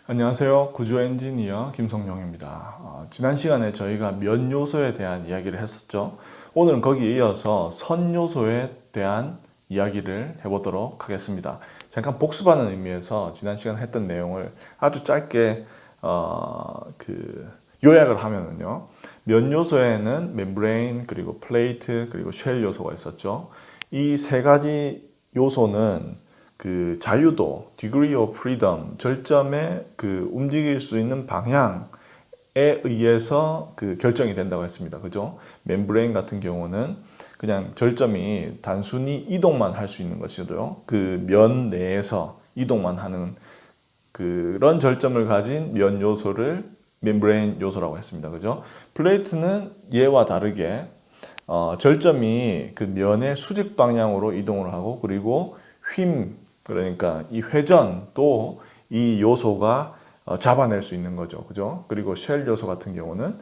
안녕하세요. 구조 엔지니어 김성용입니다. 지난 시간에 저희가 면 요소에 대한 이야기를 했었죠. 오늘은 거기에 이어서 선 요소에 대한 이야기를 해보도록 하겠습니다. 잠깐 복습하는 의미에서 지난 시간에 했던 내용을 아주 짧게 요약을 하면은요. 면 요소에는 멤브레인 그리고 플레이트 그리고 쉘 요소가 있었죠. 이 세 가지 요소는 그 자유도, degree of freedom, 절점의 그 움직일 수 있는 방향에 의해서 그 결정이 된다고 했습니다. 그죠? 멤브레인 같은 경우는 그냥 절점이 단순히 이동만 할 수 있는 것이고요. 그 면 내에서 이동만 하는 그런 절점을 가진 면 요소를 멤브레인 요소라고 했습니다. 그죠? 플레이트는 얘와 다르게 절점이 그 면의 수직 방향으로 이동을 하고 그리고 그러니까 이 회전도 이 요소가 잡아낼 수 있는 거죠. 그죠? 그리고 쉘 요소 같은 경우는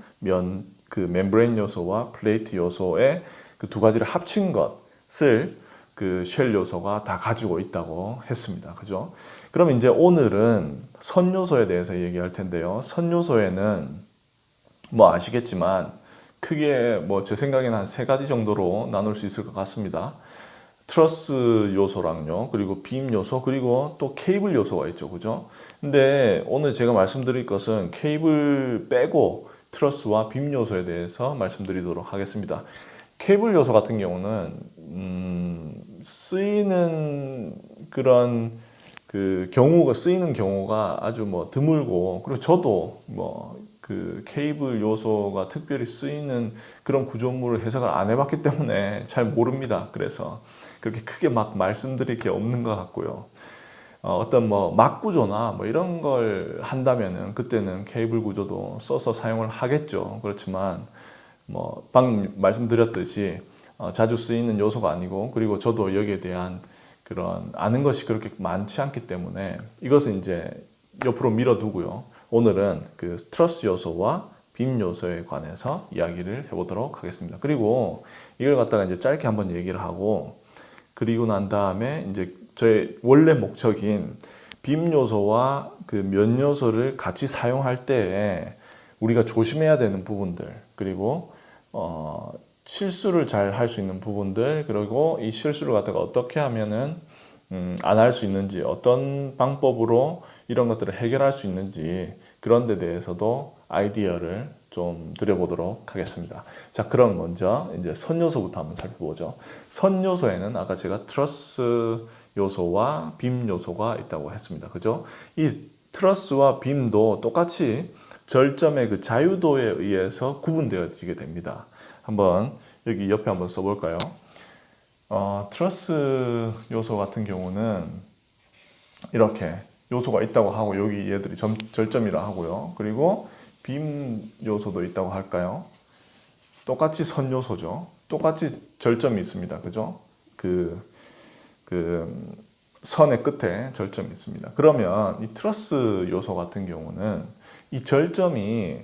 그 멤브레인 요소와 플레이트 요소의 그 두 가지를 합친 것을 그 쉘 요소가 다 가지고 있다고 했습니다. 그죠? 그럼 이제 오늘은 선 요소에 대해서 얘기할 텐데요. 선 요소에는 뭐 아시겠지만 크게 뭐 제 생각에는 한 세 가지 정도로 나눌 수 있을 것 같습니다. 트러스 요소랑요, 그리고 빔 요소, 그리고 또 케이블 요소가 있죠. 그죠? 근데 오늘 제가 말씀드릴 것은 케이블 빼고 트러스와 빔 요소에 대해서 말씀드리도록 하겠습니다. 케이블 요소 같은 경우는 쓰이는 그런 쓰이는 경우가 아주 뭐 드물고, 그리고 저도 뭐 그 케이블 요소가 특별히 쓰이는 그런 구조물을 해석을 안 해봤기 때문에 잘 모릅니다. 그래서 그렇게 크게 막 말씀드릴 게 없는 것 같고요. 어떤 뭐 막 구조나 뭐 이런 걸 한다면은 그때는 케이블 구조도 써서 사용을 하겠죠. 그렇지만 뭐 방금 말씀드렸듯이 자주 쓰이는 요소가 아니고, 그리고 저도 여기에 대한 그런 아는 것이 그렇게 많지 않기 때문에 이것은 이제 옆으로 밀어두고요. 오늘은 그 트러스 요소와 빔 요소에 관해서 이야기를 해보도록 하겠습니다. 그리고 이걸 갖다가 이제 짧게 한번 얘기를 하고, 그리고 난 다음에 이제 저의 원래 목적인 빔 요소와 그 면 요소를 같이 사용할 때에 우리가 조심해야 되는 부분들, 그리고 실수를 잘 할 수 있는 부분들, 그리고 이 실수를 갖다가 어떻게 하면은 안 할 수 있는지, 어떤 방법으로 이런 것들을 해결할 수 있는지, 그런 데 대해서도 아이디어를 좀 드려보도록 하겠습니다. 자, 그럼 먼저 이제 선 요소부터 한번 살펴보죠. 선 요소에는 아까 제가 트러스 요소와 빔 요소가 있다고 했습니다. 그죠? 이 트러스와 빔도 똑같이 절점의 그 자유도에 의해서 구분되어지게 됩니다. 한번 여기 옆에 한번 써볼까요? 트러스 요소 같은 경우는 이렇게 요소가 있다고 하고, 여기 얘들이 절점이라 하고요. 그리고 빔 요소도 있다고 할까요? 똑같이 선 요소죠. 똑같이 절점이 있습니다. 그죠? 그 선의 끝에 절점이 있습니다. 그러면 이 트러스 요소 같은 경우는 이 절점이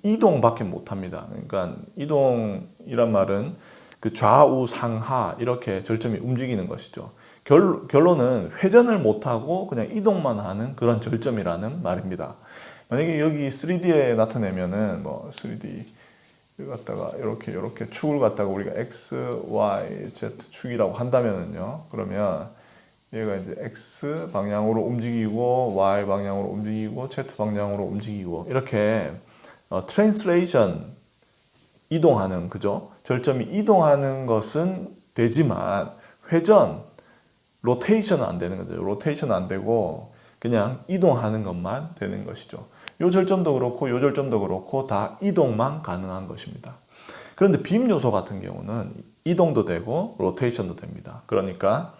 이동밖에 못합니다. 그러니까 이동이란 말은 그 좌우 상하 이렇게 절점이 움직이는 것이죠. 결론은 회전을 못하고 그냥 이동만 하는 그런 절점이라는 말입니다. 만약에 여기 3D에 나타내면은 뭐 3D 갖다가 이렇게 축을 갖다가 우리가 X, Y, Z 축이라고 한다면은요. 그러면 얘가 이제 X 방향으로 움직이고 Y 방향으로 움직이고 Z 방향으로 움직이고 이렇게 트랜슬레이션 이동하는, 그죠? 절점이 이동하는 것은 되지만 회전, 로테이션은 안 되는 거죠. 로테이션은 안 되고 그냥 이동하는 것만 되는 것이죠. 요 절점도 그렇고 요 절점도 그렇고 다 이동만 가능한 것입니다. 그런데 빔 요소 같은 경우는 이동도 되고 로테이션도 됩니다. 그러니까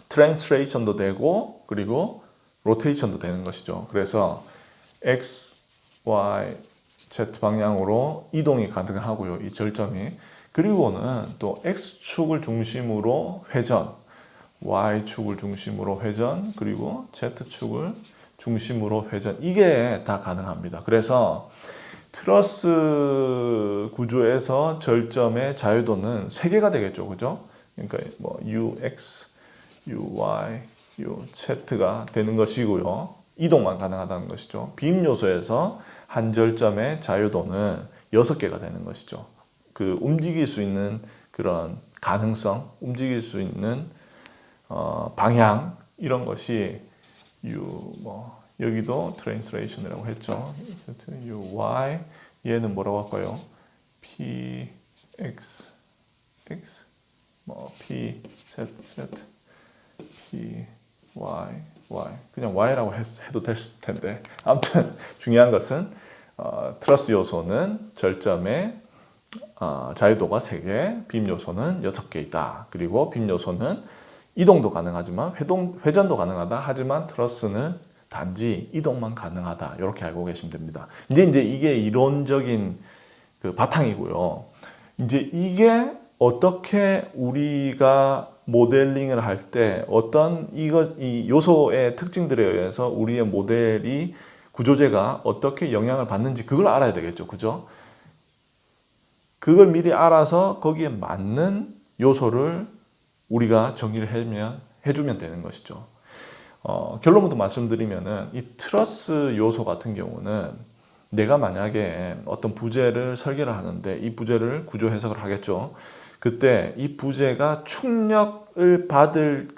트랜슬레이션도 되고 그리고 로테이션도 되는 것이죠. 그래서 X, Y, Z 방향으로 이동이 가능하고요. 이 절점이. 그리고는 또 X축을 중심으로 회전, Y축을 중심으로 회전, 그리고 Z축을 중심으로 회전. 이게 다 가능합니다. 그래서 트러스 구조에서 절점의 자유도는 3개가 되겠죠. 그죠? 그러니까 뭐 UX, UY, UZ가 되는 것이고요. 이동만 가능하다는 것이죠. 빔 요소에서 한 절점의 자유도는 6개가 되는 것이죠. 그 움직일 수 있는 그런 가능성, 움직일 수 있는 방향 이런 것이 여기도 트랜스레이션이라고 했죠. y 얘는 뭐라고 할까요? p x p z p y 그냥 y라고 해도 될 텐데 아무튼 중요한 것은 트러스 요소는 절점의 자유도가 3개, 빔 요소는 6개 있다. 그리고 빔 요소는 이동도 가능하지만 회전도 가능하다. 하지만 트러스는 단지 이동만 가능하다. 이렇게 알고 계시면 됩니다. 이제 이게 이론적인 그 바탕이고요. 이제 이게 어떻게 우리가 모델링을 할 때 어떤 이 요소의 특징들에 의해서 우리의 모델이 구조재가 어떻게 영향을 받는지 그걸 알아야 되겠죠. 그죠? 그걸 미리 알아서 거기에 맞는 요소를 우리가 정의를 해주면 되는 것이죠. 결론부터 말씀드리면은 이 트러스 요소 같은 경우는 내가 만약에 어떤 부재를 설계를 하는데 이 부재를 구조 해석을 하겠죠. 그때 이 부재가 충격을 받을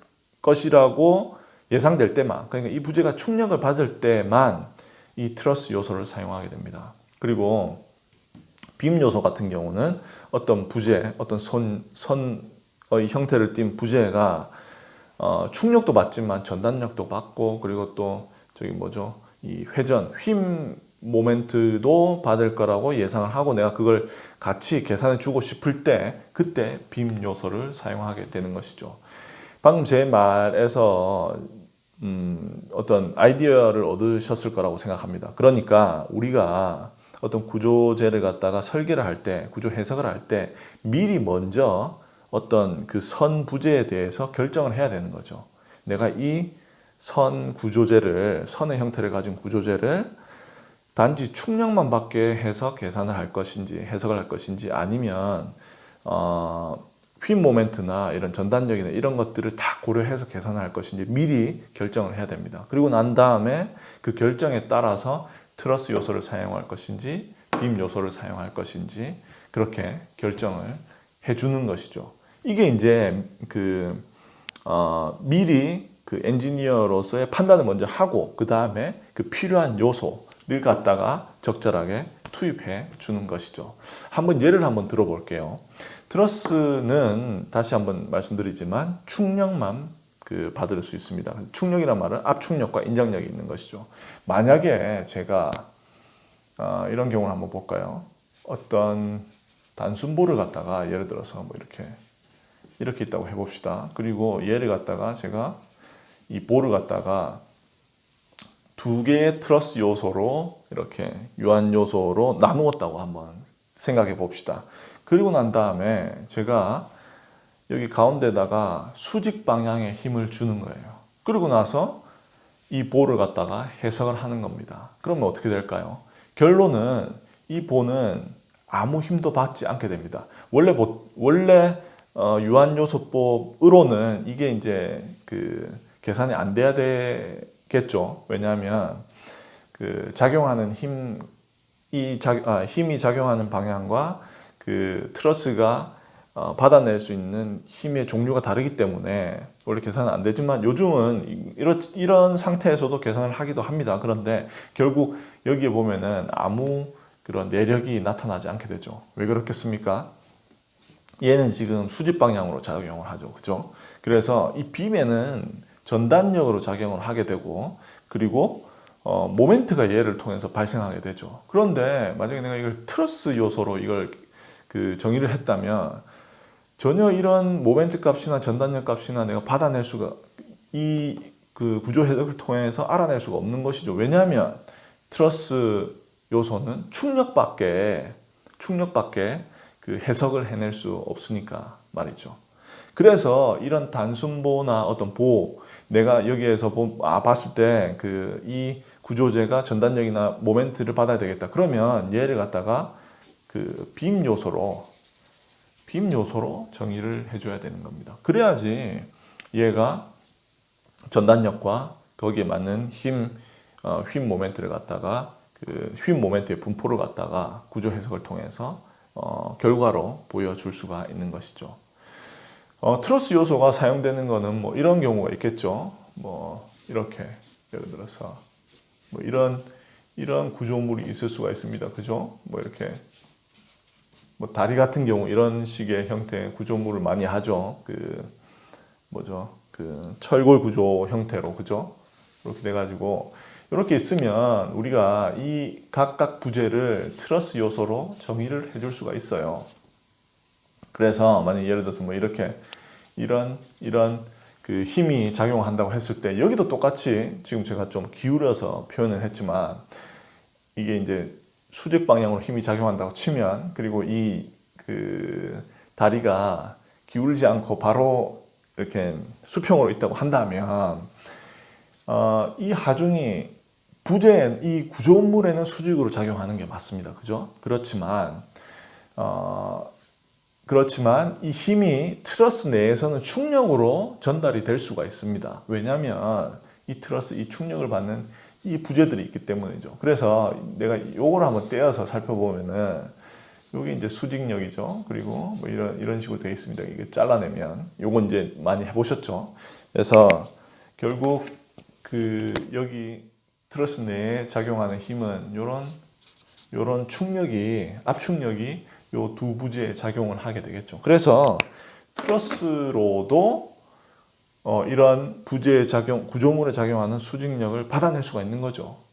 것이라고 예상될 때만, 그러니까 이 부재가 충격을 받을 때만 이 트러스 요소를 사용하게 됩니다. 그리고 빔 요소 같은 경우는 어떤 부재, 어떤 선의 형태를 띈 부재가 충격도 받지만 전단력도 받고 그리고 또 이 회전, 휨 모멘트도 받을 거라고 예상을 하고 내가 그걸 같이 계산해 주고 싶을 때 그때 빔 요소를 사용하게 되는 것이죠. 방금 제 말에서 어떤 아이디어를 얻으셨을 거라고 생각합니다. 그러니까 우리가 어떤 구조재를 갖다가 설계를 할 때, 구조 해석을 할 때 미리 먼저 어떤 그 선 부재에 대해서 결정을 해야 되는 거죠. 내가 이 선 구조재를, 선의 형태를 가진 구조재를 단지 충격만 받게 해서 계산을 할 것인지, 해석을 할 것인지 아니면 휨 모멘트나 이런 전단력이나 이런 것들을 다 고려해서 계산을 할 것인지 미리 결정을 해야 됩니다. 그리고 난 다음에 그 결정에 따라서 트러스 요소를 사용할 것인지 빔 요소를 사용할 것인지 그렇게 결정을 해주는 것이죠. 이게 이제 미리 그 엔지니어로서의 판단을 먼저 하고 그 다음에 그 필요한 요소를 갖다가 적절하게 투입해 주는 것이죠. 예를 한번 들어볼게요. 트러스는 다시 한번 말씀드리지만 충격만 받을 수 있습니다. 충력이란 말은 압축력과 인장력이 있는 것이죠. 만약에 제가 이런 경우를 한번 볼까요? 어떤 단순볼을 갖다가 예를 들어서 이렇게 있다고 해봅시다. 그리고 얘를 갖다가 제가 이 볼을 갖다가 2개의 트러스 요소로 이렇게 유한 요소로 나누었다고 한번 생각해 봅시다. 그리고 난 다음에 제가 여기 가운데다가 수직 방향의 힘을 주는 거예요. 그리고 나서 이 볼을 갖다가 해석을 하는 겁니다. 그러면 어떻게 될까요? 결론은 이 볼은 아무 힘도 받지 않게 됩니다. 원래 유한요소법으로는 이게 이제 계산이 안 돼야 되겠죠. 왜냐하면 작용하는 힘이 작용하는 방향과 트러스가 받아낼 수 있는 힘의 종류가 다르기 때문에 원래 계산은 안 되지만 요즘은 이런 상태에서도 계산을 하기도 합니다. 그런데 결국 여기에 보면은 아무 그런 내력이 나타나지 않게 되죠. 왜 그렇겠습니까? 얘는 지금 수직 방향으로 작용을 하죠. 그죠? 그래서 이 빔에는 전단력으로 작용을 하게 되고 그리고 모멘트가 얘를 통해서 발생하게 되죠. 그런데 만약에 내가 이걸 트러스 요소로 이걸 정의를 했다면 전혀 이런 모멘트 값이나 전단력 값이나 내가 받아낼 수가 구조 해석을 통해서 알아낼 수가 없는 것이죠. 왜냐하면 트러스 요소는 충력밖에 해석을 해낼 수 없으니까 말이죠. 그래서 이런 단순보나 어떤 내가 여기에서 봤을 때 이 구조재가 전단력이나 모멘트를 받아야 되겠다. 그러면 얘를 갖다가 빔 요소로 정의를 해줘야 되는 겁니다. 그래야지 얘가 전단력과 거기에 맞는 힘 휨 모멘트를 갖다가 그 휨 모멘트의 분포를 갖다가 구조 해석을 통해서 결과로 보여줄 수가 있는 것이죠. 트러스 요소가 사용되는 거는 뭐 이런 경우가 있겠죠. 뭐 이렇게 예를 들어서 뭐 이런 구조물이 있을 수가 있습니다. 그죠? 뭐 이렇게 뭐 다리 같은 경우 이런 식의 형태의 구조물을 많이 하죠. 그 철골 구조 형태로, 그죠? 이렇게 돼가지고 이렇게 있으면 우리가 이 각각 부재를 트러스 요소로 정의를 해줄 수가 있어요. 그래서 만약 예를 들어서 뭐 이렇게 이런 그 힘이 작용한다고 했을 때 여기도 똑같이 지금 제가 좀 기울여서 표현을 했지만 이게 이제 수직 방향으로 힘이 작용한다고 치면 그리고 이 그 다리가 기울지 않고 바로 이렇게 수평으로 있다고 한다면 이 하중이 부재 이 구조물에는 수직으로 작용하는 게 맞습니다. 그죠? 그렇지만 이 힘이 트러스 내에서는 충력으로 전달이 될 수가 있습니다. 왜냐하면 이 트러스, 이 충력을 받는 이 부재들이 있기 때문이죠. 그래서 내가 이걸 한번 떼어서 살펴보면은 여기 이제 수직력이죠. 그리고 뭐 이런 식으로 되어 있습니다. 이게 잘라내면 요건 이제 많이 해보셨죠. 그래서 결국 그 여기 트러스 내에 작용하는 힘은 요런 충력이 압축력이 요 두 부재에 작용을 하게 되겠죠. 그래서 트러스로도 이런 부재에 구조물에 작용하는 수직력을 받아낼 수가 있는 거죠.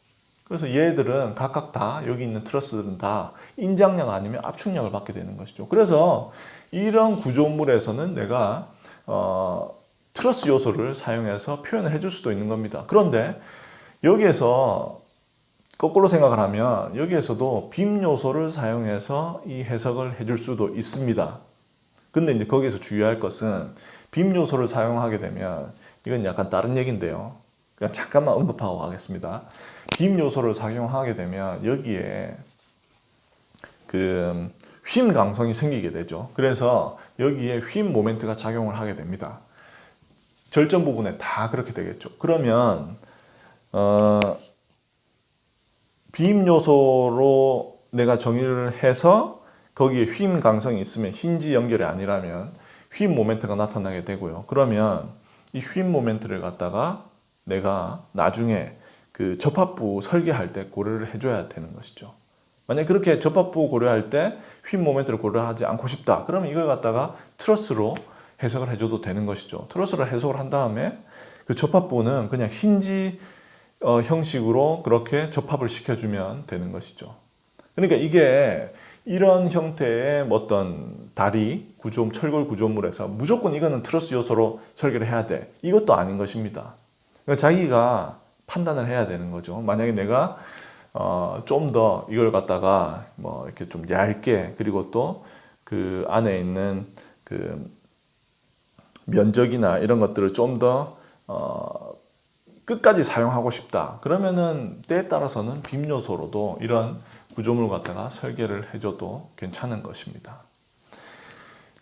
그래서 얘들은 각각 다 여기 있는 트러스들은 다 인장력 아니면 압축력을 받게 되는 것이죠. 그래서 이런 구조물에서는 내가 트러스 요소를 사용해서 표현을 해줄 수도 있는 겁니다. 그런데 여기에서 거꾸로 생각을 하면 여기에서도 빔 요소를 사용해서 이 해석을 해줄 수도 있습니다. 근데 이제 거기에서 주의할 것은 빔 요소를 사용하게 되면 이건 약간 다른 얘기인데요. 그냥 잠깐만 언급하고 가겠습니다. 빔 요소를 사용하게 되면 여기에 그 휨 강성이 생기게 되죠. 그래서 여기에 휨 모멘트가 작용을 하게 됩니다. 절전 부분에 다 그렇게 되겠죠. 그러면 빔 요소로 내가 정의를 해서 거기에 휨 강성이 있으면 힌지 연결이 아니라면 휨 모멘트가 나타나게 되고요. 그러면 이 휨 모멘트를 갖다가 내가 나중에 그 접합부 설계할 때 고려를 해줘야 되는 것이죠. 만약 그렇게 접합부 고려할 때 휨 모멘트를 고려하지 않고 싶다. 그러면 이걸 갖다가 트러스로 해석을 해줘도 되는 것이죠. 트러스로 해석을 한 다음에 그 접합부는 그냥 힌지 형식으로 그렇게 접합을 시켜주면 되는 것이죠. 그러니까 이게 이런 형태의 어떤 다리, 철골 구조물에서 무조건 이거는 트러스 요소로 설계를 해야 돼. 이것도 아닌 것입니다. 그러니까 자기가 판단을 해야 되는 거죠. 만약에 내가 좀 더 이걸 갖다가 뭐 이렇게 좀 얇게 그리고 또 그 안에 있는 그 면적이나 이런 것들을 좀 더 끝까지 사용하고 싶다. 그러면은 때에 따라서는 빔 요소로도 이런 구조물 갖다가 설계를 해줘도 괜찮은 것입니다.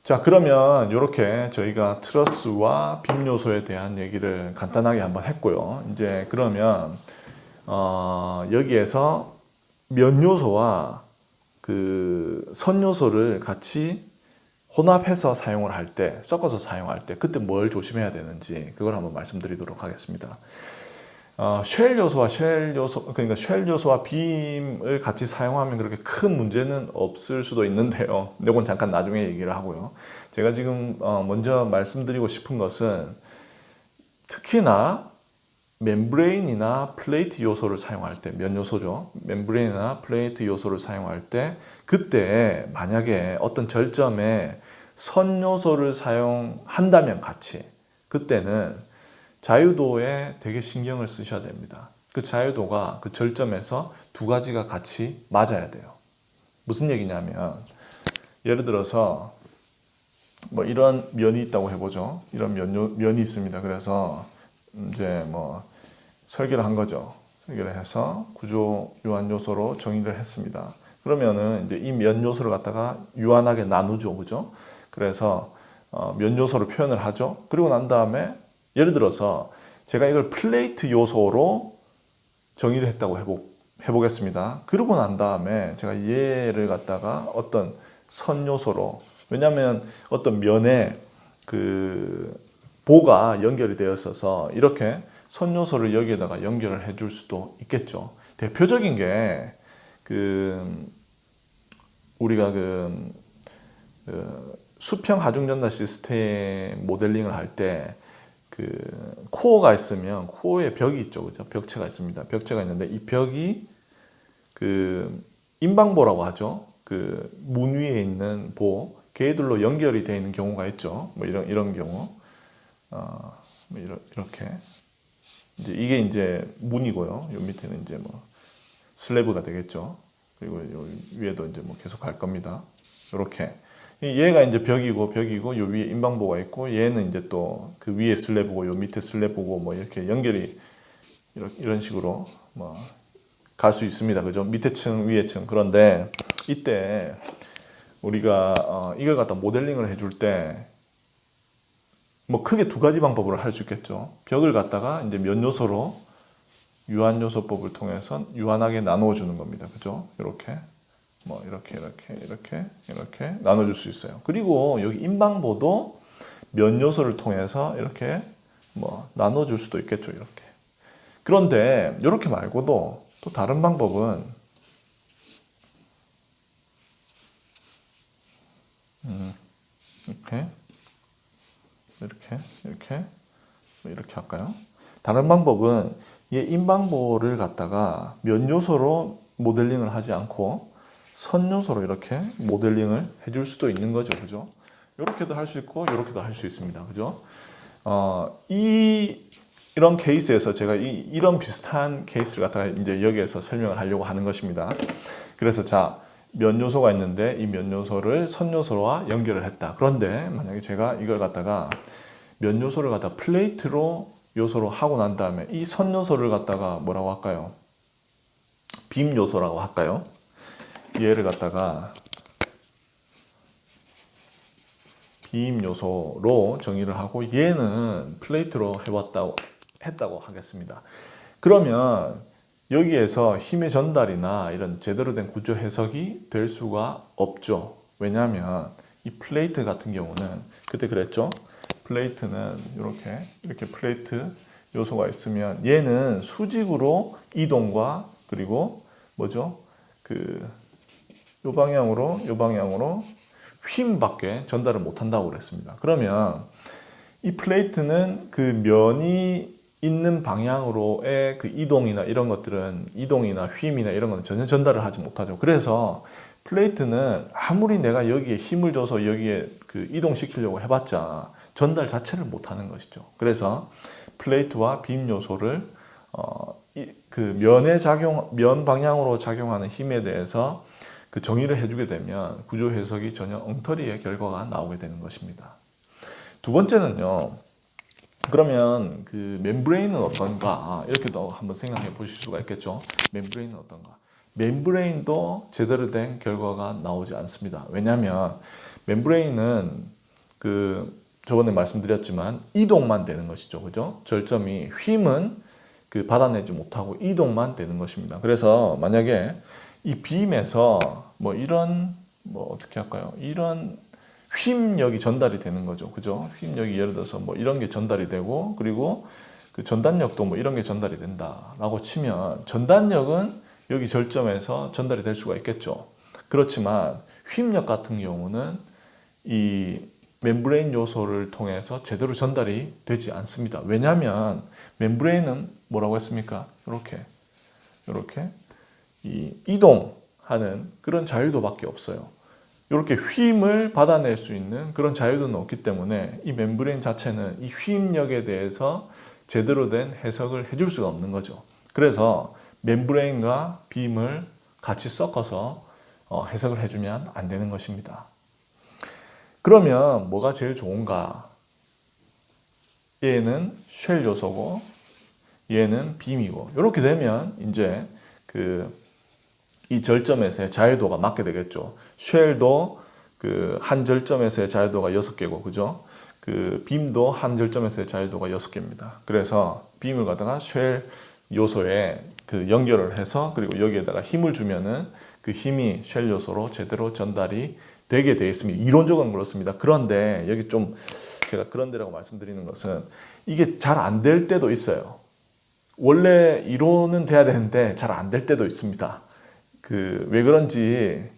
자, 그러면 이렇게 저희가 트러스와 빔 요소에 대한 얘기를 간단하게 한번 했고요. 이제 그러면 여기에서 면 요소와 그 선 요소를 같이 혼합해서 사용을 할 때, 섞어서 사용할 때 그때 뭘 조심해야 되는지 그걸 한번 말씀드리도록 하겠습니다. 쉘 요소와 빔을 같이 사용하면 그렇게 큰 문제는 없을 수도 있는데요. 이건 잠깐 나중에 얘기를 하고요. 제가 지금 먼저 말씀드리고 싶은 것은 특히나 멤브레인이나 플레이트 요소를 사용할 때, 면 요소죠. 멤브레인이나 플레이트 요소를 사용할 때 그때 만약에 어떤 절점에 선 요소를 사용한다면 같이 그때는 자유도에 되게 신경을 쓰셔야 됩니다. 그 자유도가 그 절점에서 두 가지가 같이 맞아야 돼요. 무슨 얘기냐면 예를 들어서 뭐 이런 면이 있다고 해보죠. 이런 면이 있습니다. 그래서 이제 뭐 설계를 한 거죠. 설계를 해서 구조 유한 요소로 정의를 했습니다. 그러면은 이제 이 면 요소를 갖다가 유한하게 나누죠, 그죠? 그래서 면 요소로 표현을 하죠. 그리고 난 다음에 예를 들어서 제가 이걸 플레이트 요소로 정의를 했다고 해보겠습니다. 그러고 난 다음에 제가 얘를 갖다가 어떤 선 요소로, 왜냐하면 어떤 면에 그 보가 연결이 되어 있어서 이렇게 선 요소를 여기에다가 연결을 해줄 수도 있겠죠. 대표적인 게 우리가 수평 하중 전달 시스템 모델링을 할 때 코어가 있으면 코어에 벽이 있죠, 그죠? 벽체가 있습니다. 벽체가 있는데 이 벽이 인방보라고 하죠. 문 위에 있는 보, 걔들로 연결이 되어 있는 경우가 있죠. 뭐 이런 경우, 뭐 이렇게 이게 이제 문이고요. 요 밑에는 이제 뭐 슬래브가 되겠죠. 그리고 요 위에도 이제 뭐 계속 갈 겁니다. 이렇게. 얘가 이제 벽이고 요 위에 인방보가 있고 얘는 이제 또 그 위에 슬래브고 요 밑에 슬래브고 뭐 이렇게 연결이 이런 식으로 뭐 갈 수 있습니다. 그죠? 밑에 층, 위에 층. 그런데 이때 우리가 이걸 갖다 모델링을 해줄 때 뭐 크게 두 가지 방법으로 할 수 있겠죠. 벽을 갖다가 이제 면 요소로 유한 요소법을 통해서 유한하게 나누어 주는 겁니다. 그죠? 이렇게. 뭐 이렇게 나눠줄 수 있어요. 그리고 여기 인방보도 면 요소를 통해서 이렇게 뭐 나눠줄 수도 있겠죠. 이렇게. 그런데 이렇게 말고도 또 다른 방법은 이렇게 할까요? 다른 방법은 이 인방보를 갖다가 면 요소로 모델링을 하지 않고 선 요소로 이렇게 모델링을 해줄 수도 있는 거죠, 그죠? 이렇게도 할 수 있고 이렇게도 할 수 있습니다, 그죠? 이런 케이스에서 제가 이런 비슷한 케이스를 갖다가 이제 여기에서 설명을 하려고 하는 것입니다. 그래서 자, 면 요소가 있는데 이 면 요소를 선 요소와 연결을 했다. 그런데 만약에 제가 이걸 갖다가 면 요소를 갖다 플레이트로 요소로 하고 난 다음에 이 선 요소를 갖다가 뭐라고 할까요? 빔 요소라고 할까요? 얘를 갖다가 빔 요소로 정의를 하고 얘는 플레이트로 했다고 하겠습니다. 그러면 여기에서 힘의 전달이나 이런 제대로 된 구조 해석이 될 수가 없죠. 왜냐하면 이 플레이트 같은 경우는 그때 그랬죠. 플레이트는 이렇게 플레이트 요소가 있으면 얘는 수직으로 이동과 그리고 뭐죠? 요 방향으로 휨밖에 전달을 못한다고 그랬습니다. 그러면 이 플레이트는 그 면이 있는 방향으로의 그 이동이나 이런 것들은 이동이나 휨이나 이런 것은 전혀 전달을 하지 못하죠. 그래서 플레이트는 아무리 내가 여기에 힘을 줘서 여기에 이동시키려고 해봤자 전달 자체를 못하는 것이죠. 그래서 플레이트와 빔 요소를 면 방향으로 작용하는 힘에 대해서 정의를 해주게 되면 구조 해석이 전혀 엉터리의 결과가 나오게 되는 것입니다. 두 번째는요. 그러면 멤브레인은 어떤가? 이렇게도 한번 생각해 보실 수가 있겠죠. 멤브레인은 어떤가? 멤브레인도 제대로 된 결과가 나오지 않습니다. 왜냐하면 멤브레인은 저번에 말씀드렸지만 이동만 되는 것이죠. 그죠? 절점이 휨은 받아내지 못하고 이동만 되는 것입니다. 그래서 만약에 이 빔에서 어떻게 할까요? 이런 휨력이 전달이 되는 거죠. 그죠? 휨력이 예를 들어서 이런 게 전달이 되고 그리고 전단력도 이런 게 전달이 된다라고 치면 전단력은 여기 절점에서 전달이 될 수가 있겠죠. 그렇지만 휨력 같은 경우는 이 멤브레인 요소를 통해서 제대로 전달이 되지 않습니다. 왜냐하면 멤브레인은 뭐라고 했습니까? 이렇게 이동하는 그런 자유도밖에 없어요. 이렇게 휨을 받아낼 수 있는 그런 자유도는 없기 때문에 이 멤브레인 자체는 이 휨력에 대해서 제대로 된 해석을 해줄 수가 없는 거죠. 그래서 멤브레인과 빔을 같이 섞어서 해석을 해주면 안 되는 것입니다. 그러면 뭐가 제일 좋은가? 얘는 쉘 요소고 얘는 빔이고 이렇게 되면 이제 이 절점에서의 자유도가 맞게 되겠죠. 쉘도 한 절점에서의 자유도가 6개고 그죠? 빔도 한 절점에서의 자유도가 6개입니다. 그래서 빔을 갖다가 쉘 요소에 그 연결을 해서 그리고 여기에다가 힘을 주면은 그 힘이 쉘 요소로 제대로 전달이 되게 되어 있습니다. 이론적으로는 그렇습니다. 그런데 여기 좀 제가 그런데라고 말씀드리는 것은 이게 잘 안 될 때도 있어요. 원래 이론은 돼야 되는데 잘 안 될 때도 있습니다. 그 왜 그런지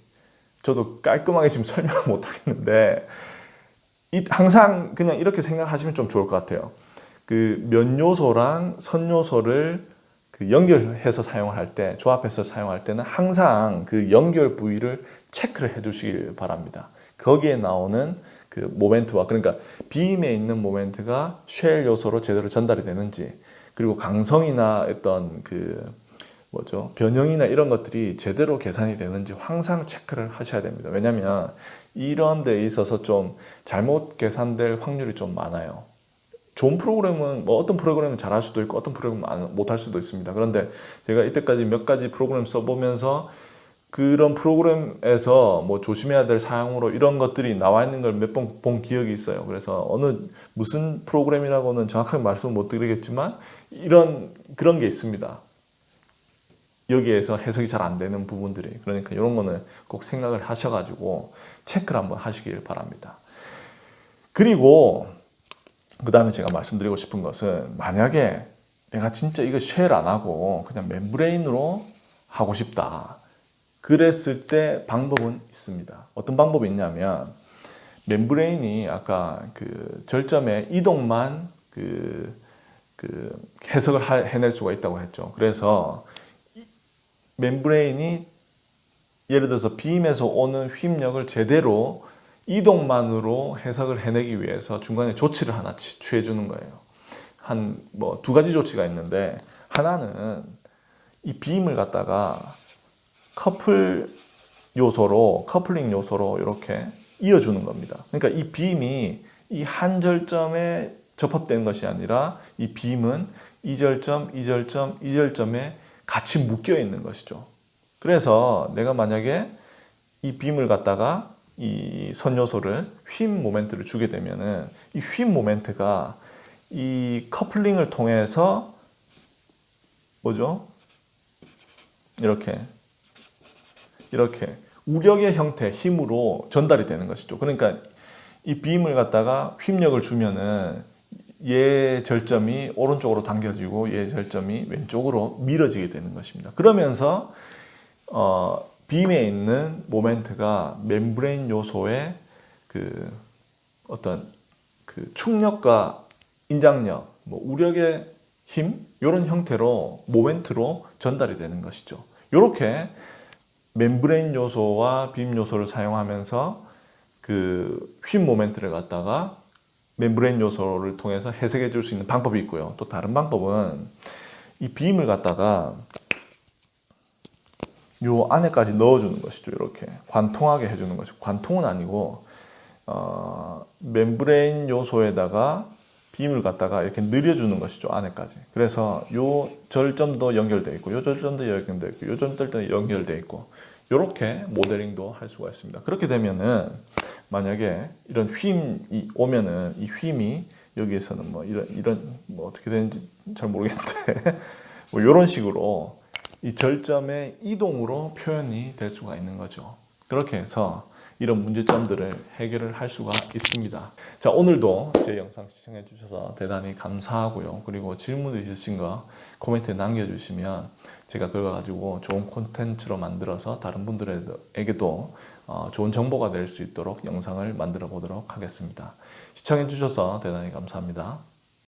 저도 깔끔하게 지금 설명을 못 하겠는데 항상 그냥 이렇게 생각하시면 좀 좋을 것 같아요. 그 면 요소랑 선 요소를 그 연결해서 사용을 할 때, 조합해서 사용할 때는 항상 그 연결 부위를 체크를 해 주시길 바랍니다. 거기에 나오는 그 모멘트와, 그러니까 빔에 있는 모멘트가 쉘 요소로 제대로 전달이 되는지, 그리고 강성이나 어떤 그 뭐죠, 변형이나 이런 것들이 제대로 계산이 되는지 항상 체크를 하셔야 됩니다. 왜냐하면 이런 데 있어서 좀 잘못 계산될 확률이 좀 많아요. 좋은 프로그램은 뭐 어떤 프로그램은 잘할 수도 있고 어떤 프로그램은 못할 수도 있습니다. 그런데 제가 이때까지 몇 가지 프로그램 써보면서 그런 프로그램에서 뭐 조심해야 될 사항으로 이런 것들이 나와 있는 걸 몇 번 본 기억이 있어요. 그래서 무슨 프로그램이라고는 정확하게 말씀을 못 드리겠지만 그런 게 있습니다. 여기에서 해석이 잘 안 되는 부분들이, 그러니까 이런 거는 꼭 생각을 하셔가지고 체크를 한번 하시길 바랍니다. 그리고 그 다음에 제가 말씀드리고 싶은 것은, 만약에 내가 진짜 이거 쉘 안 하고 그냥 멤브레인으로 하고 싶다, 그랬을 때 방법은 있습니다. 어떤 방법이 있냐면, 멤브레인이 아까 그 절점의 이동만 그 해석을 해낼 수가 있다고 했죠. 그래서 멤브레인이 예를 들어서 빔에서 오는 휘입력을 제대로 이동만으로 해석을 해내기 위해서 중간에 조치를 하나 취해 주는 거예요. 뭐 두 가지 조치가 있는데, 하나는 이 빔을 갖다가 커플링 요소로 이렇게 이어주는 겁니다. 그러니까 이 빔이 이 한 절점에 접합된 것이 아니라 이 빔은 이 절점, 이 절점, 이 절점에 같이 묶여 있는 것이죠. 그래서 내가 만약에 이 빔을 갖다가 이 선 요소를 휨 모멘트를 주게 되면은 이 휨 모멘트가 이 커플링을 통해서 뭐죠? 이렇게 우력의 형태, 힘으로 전달이 되는 것이죠. 그러니까 이 빔을 갖다가 휨력을 주면은 얘 절점이 오른쪽으로 당겨지고 얘 절점이 왼쪽으로 밀어지게 되는 것입니다. 그러면서 빔에 있는 모멘트가 멤브레인 요소의 그 어떤 그 충력과 인장력, 뭐 우력의 힘, 이런 형태로 모멘트로 전달이 되는 것이죠. 이렇게 멤브레인 요소와 빔 요소를 사용하면서 그 휨 모멘트를 갖다가 멤브레인 요소를 통해서 해석해 줄 수 있는 방법이 있고요. 또 다른 방법은 이 빔을 갖다가 요 안에까지 넣어주는 것이죠. 이렇게 관통하게 해주는 것이고, 관통은 아니고 멤브레인 요소에다가 빔을 갖다가 이렇게 늘려주는 것이죠. 안에까지. 그래서 요 절점도 연결되어 있고, 요 절점도 연결되어 있고, 요 절점도 연결되어 있고, 이렇게 모델링도 할 수가 있습니다. 그렇게 되면은 만약에 이런 휨이 오면은 이 휨이 여기에서는 뭐 이런 뭐 어떻게 되는지 잘 모르겠는데 뭐 이런 식으로 이 절점의 이동으로 표현이 될 수가 있는 거죠. 그렇게 해서 이런 문제점들을 해결을 할 수가 있습니다. 자, 오늘도 제 영상 시청해 주셔서 대단히 감사하고요. 그리고 질문 있으신 거 코멘트에 남겨주시면 제가 그걸 가지고 좋은 콘텐츠로 만들어서 다른 분들에게도 좋은 정보가 될 수 있도록 영상을 만들어 보도록 하겠습니다. 시청해 주셔서 대단히 감사합니다.